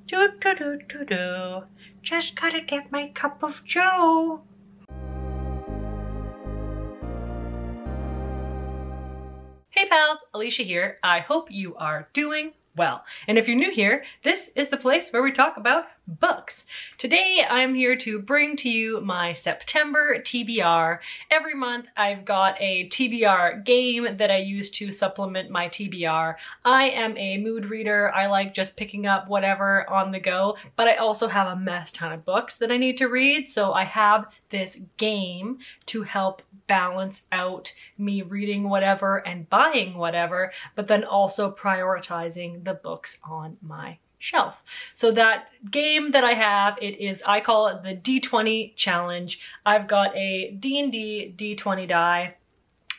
Do do do do do. Just gotta get my cup of joe. Hey pals, Alicia here. I hope you are doing well. And if you're new here, this is the place where we talk about books. Today I'm here to bring to you my September TBR. Every month I've got a TBR game that I use to supplement my TBR. I am a mood reader. I like just picking up whatever on the go, but I also have a mess ton of books that I need to read, so I have this game to help balance out me reading whatever and buying whatever, but then also prioritizing the books on my shelf. So that game that I have, I call it the D20 challenge. I've got a D&D D20 die,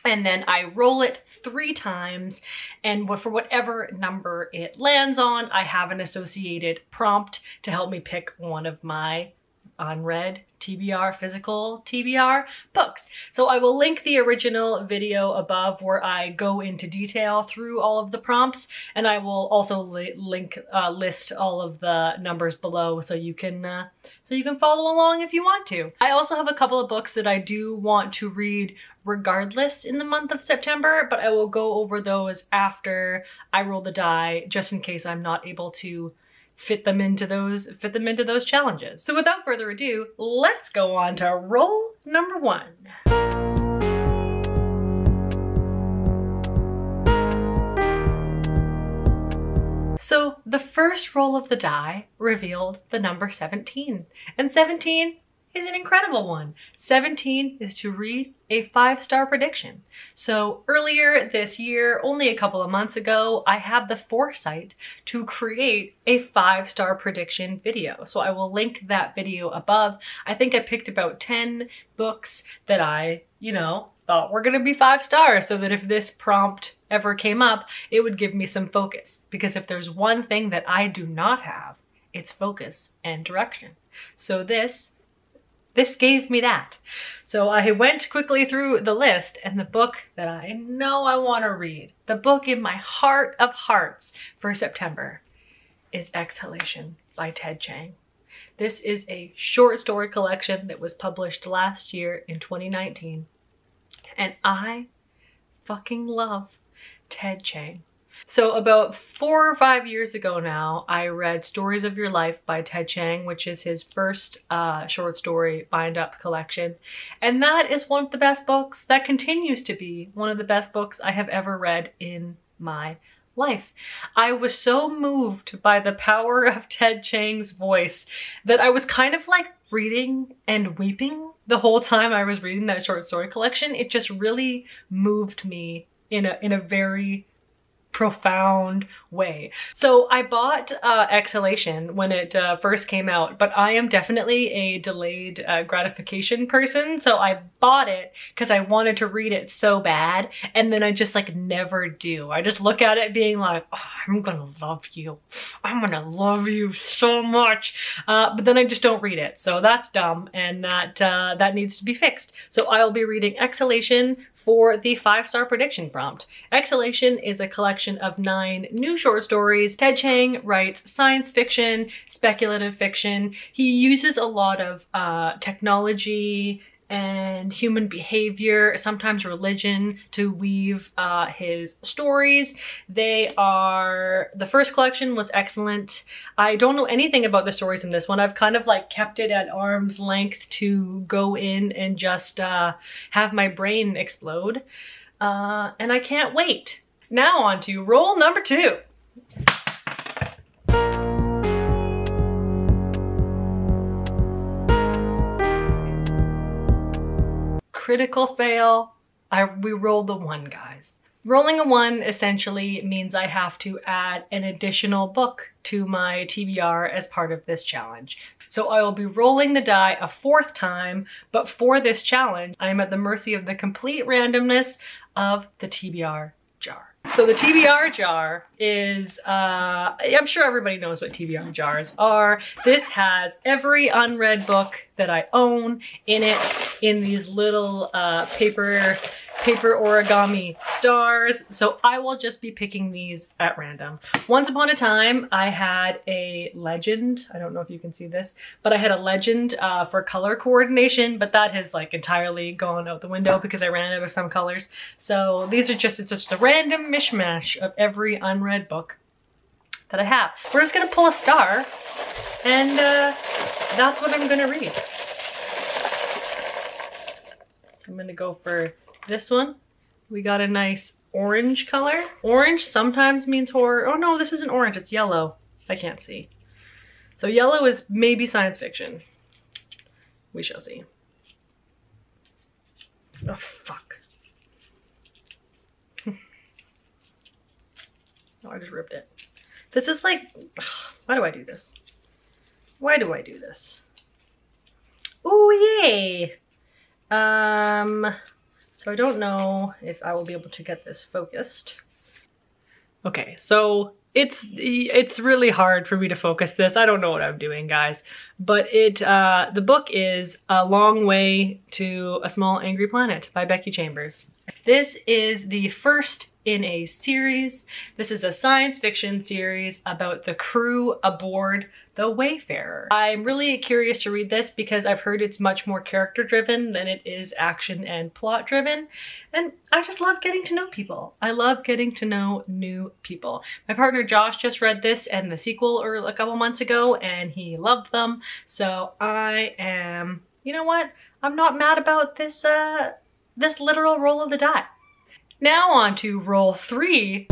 and then I roll it 3 times, and for whatever number it lands on, I have an associated prompt to help me pick one of my unread TBR, physical TBR books. So I will link the original video above where I go into detail through all of the prompts, and I will also list all of the numbers below so you can follow along if you want to. I also have a couple of books that I do want to read regardless in the month of September, but I will go over those after I roll the die, just in case I'm not able to fit them into those challenges. So without further ado, let's go on to roll number 1. So the first roll of the die revealed the number 17, and 17 is an incredible one. 17 is to read a 5-star prediction. So earlier this year, only a couple of months ago, I had the foresight to create a 5-star prediction video. So I will link that video above. I think I picked about 10 books that I, thought were gonna be 5 stars, so that if this prompt ever came up, it would give me some focus. Because if there's one thing that I do not have, it's focus and direction. So this gave me that. So I went quickly through the list, and the book that I know I want to read, the book in my heart of hearts for September, is Exhalation by Ted Chiang. This is a short story collection that was published last year in 2019, and I fucking love Ted Chiang. So about 4 or 5 years ago now, I read Stories of Your Life by Ted Chiang, which is his first short story bind-up collection. And that is one of the best books, that continues to be one of the best books I have ever read in my life. I was so moved by the power of Ted Chiang's voice that I was kind of like reading and weeping the whole time I was reading that short story collection. It just really moved me in a very profound way. So I bought Exhalation when it first came out, but I am definitely a delayed gratification person. So I bought it because I wanted to read it so bad, and then I just like never do. I just look at it being like, oh, I'm gonna love you. I'm gonna love you so much. But then I just don't read it. So that's dumb, and that needs to be fixed. So I'll be reading Exhalation for the 5-star prediction prompt. Exhalation is a collection of 9 new short stories. Ted Chiang writes science fiction, speculative fiction. He uses a lot of technology and human behavior, sometimes religion, to weave his stories. The first collection was excellent. I don't know anything about the stories in this one. I've kind of like kept it at arm's length to go in and just have my brain explode. And I can't wait. Now on to roll number 2. Critical fail. We rolled a 1, guys. Rolling a 1 essentially means I have to add an additional book to my TBR as part of this challenge. So I will be rolling the die a 4th time, but for this challenge, I am at the mercy of the complete randomness of the TBR jar. So the TBR jar is, I'm sure everybody knows what TBR jars are. This has every unread book that I own in it, in these little paper paper origami stars. So I will just be picking these at random. Once upon a time, I had a legend. I don't know if you can see this, but I had a legend for color coordination, but that has like entirely gone out the window because I ran out of some colors. So these are just, it's just a random mishmash of every unread book that I have. We're just gonna pull a star and that's what I'm gonna read. I'm gonna go for this one. We got a nice orange color. Orange sometimes means horror. Oh no, this isn't orange, it's yellow. I can't see. So yellow is maybe science fiction. We shall see. Oh, fuck. Oh, I just ripped it. This is like, why do I do this? Why do I do this? Oh, yay. So I don't know if I will be able to get this focused. Okay, so it's really hard for me to focus this. I don't know what I'm doing, guys. But the book is A Long Way to a Small Angry Planet by Becky Chambers. This is the first in a series. This is a science fiction series about the crew aboard the Wayfarer. I'm really curious to read this because I've heard it's much more character driven than it is action and plot driven. And I just love getting to know people. I love getting to know new people. My partner Josh just read this and the sequel a couple months ago and he loved them. So I am, you know what? I'm not mad about this, this literal roll of the die. Now on to roll 3.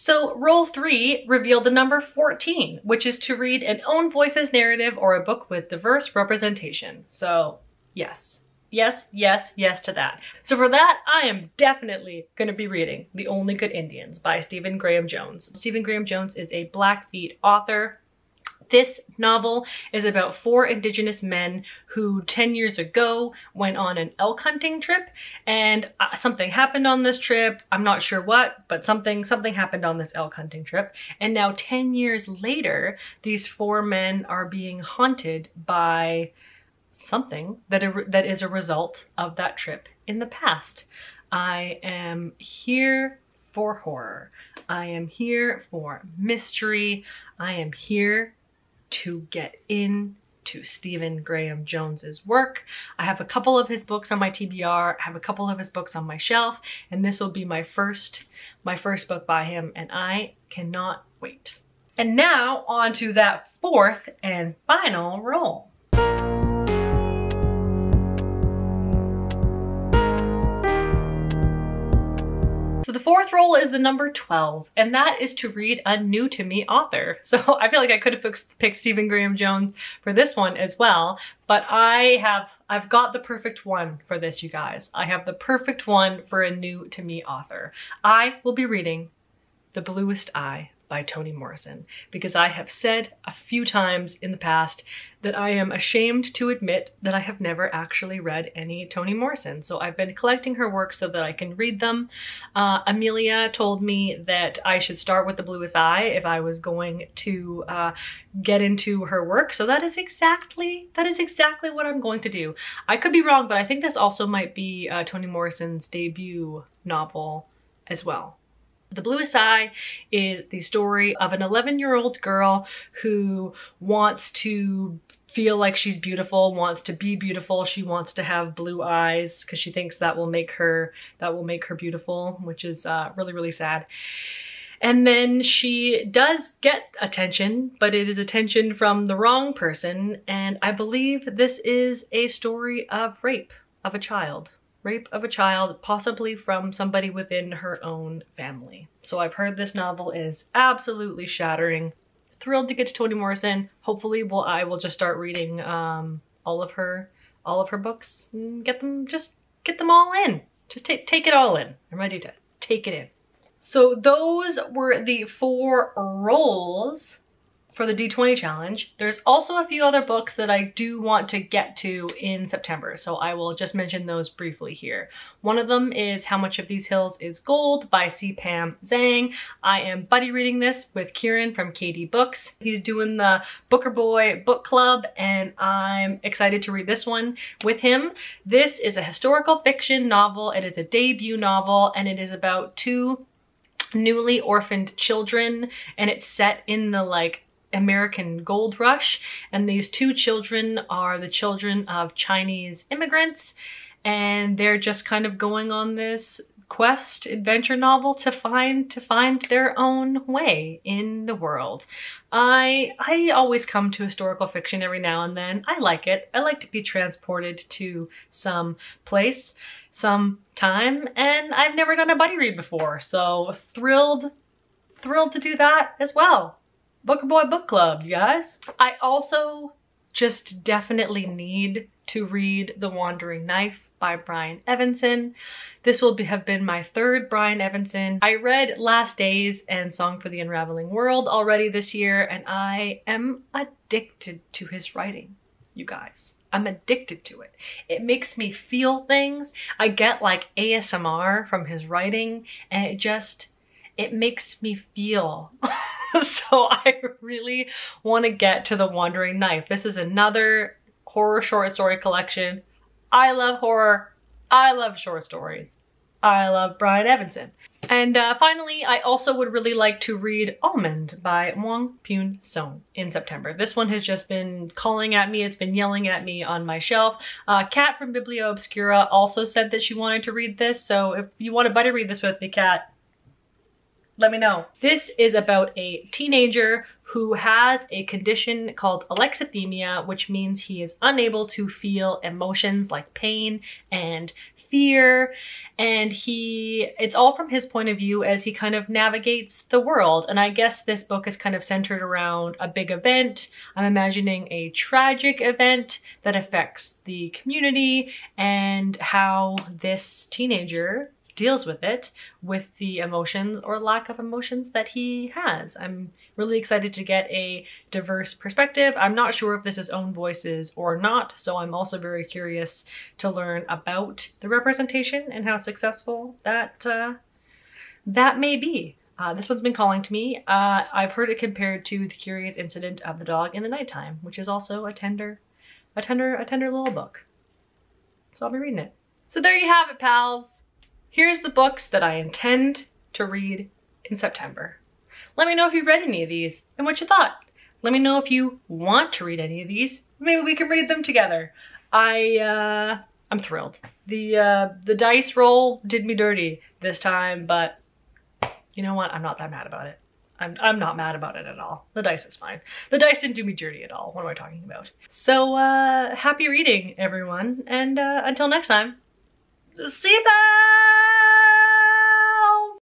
So roll 3 revealed the number 14, which is to read an own voices narrative or a book with diverse representation. So yes, yes, yes, yes to that. So for that, I am definitely going to be reading The Only Good Indians by Stephen Graham Jones. Stephen Graham Jones is a Blackfeet author. This novel is about 4 Indigenous men who 10 years ago went on an elk hunting trip, and something happened on this trip. I'm not sure what, but something happened on this elk hunting trip. And now 10 years later, these 4 men are being haunted by something that is a result of that trip in the past. I am here for horror. I am here for mystery. I am here to get into Stephen Graham Jones's work. I have a couple of his books on my TBR, I have a couple of his books on my shelf, and this will be my first book by him, and I cannot wait. And now on to that 4th and final roll. So the 4th roll is the number 12, and that is to read a new to me author. So I feel like I could have picked Stephen Graham Jones for this one as well, but I've got the perfect one for this, you guys. I have the perfect one for a new to me author. I will be reading The Bluest Eye by Toni Morrison, because I have said a few times in the past that I am ashamed to admit that I have never actually read any Toni Morrison. So I've been collecting her work so that I can read them. Amelia told me that I should start with The Bluest Eye if I was going to get into her work. So that is exactly what I'm going to do. I could be wrong, but I think this also might be Toni Morrison's debut novel as well. The Bluest Eye is the story of an 11-year-old girl who wants to feel like she's beautiful, wants to be beautiful. She wants to have blue eyes because she thinks that will make her beautiful, which is really, really sad. And then she does get attention, but it is attention from the wrong person. And I believe this is a story of rape of a child. Rape of a child, possibly from somebody within her own family. So I've heard this novel is absolutely shattering. Thrilled to get to Toni Morrison. Hopefully I will just start reading all of her books and get them all in. Just take it all in. I'm ready to take it in. So those were the 4 rolls for the D20 challenge. There's also a few other books that I do want to get to in September, so I will just mention those briefly here. One of them is How Much of These Hills is Gold by C. Pam Zhang. I am buddy reading this with Kieran from KD Books. He's doing the Booker Boy book club, and I'm excited to read this one with him. This is a historical fiction novel. It is a debut novel, and it is about two newly orphaned children, and it's set in the American gold rush, and these two children are the children of Chinese immigrants, and they're just kind of going on this quest adventure novel to find their own way in the world. I always come to historical fiction every now and then. I like it. I like to be transported to some place, some time, and I've never done a buddy read before, so thrilled to do that as well. Booker Boy Book Club, you guys. I also just definitely need to read The Wandering Knife by Brian Evanson. This will have been my third Brian Evanson. I read Last Days and Song for the Unraveling World already this year, and I am addicted to his writing, you guys. I'm addicted to it. It makes me feel things. I get like ASMR from his writing, and it makes me feel. So I really want to get to The Wandering Knife. This is another horror short story collection. I love horror. I love short stories. I love Brian Evanson. And finally, I also would really like to read Almond by Wong Pyun Song in September. This one has just been calling at me. It's been yelling at me on my shelf. Kat from Biblio Obscura also said that she wanted to read this. So if you want to buddy read this with me, Kat, let me know. This is about a teenager who has a condition called alexithymia, which means he is unable to feel emotions like pain and fear, and it's all from his point of view as he kind of navigates the world. And I guess this book is kind of centered around a big event. I'm imagining a tragic event that affects the community and how this teenager deals with it, with the emotions or lack of emotions that he has. I'm really excited to get a diverse perspective. I'm not sure if this is own voices or not, so I'm also very curious to learn about the representation and how successful that may be. This one's been calling to me. I've heard it compared to The Curious Incident of the Dog in the Nighttime, which is also a tender little book. So I'll be reading it. So there you have it, pals. Here's the books that I intend to read in September. Let me know if you've read any of these and what you thought. Let me know if you want to read any of these. Maybe we can read them together. I'm thrilled. The dice roll did me dirty this time, but you know what? I'm not that mad about it. I'm not mad about it at all. The dice is fine. The dice didn't do me dirty at all. What am I talking about? So happy reading, everyone, and until next time, see you. Bye!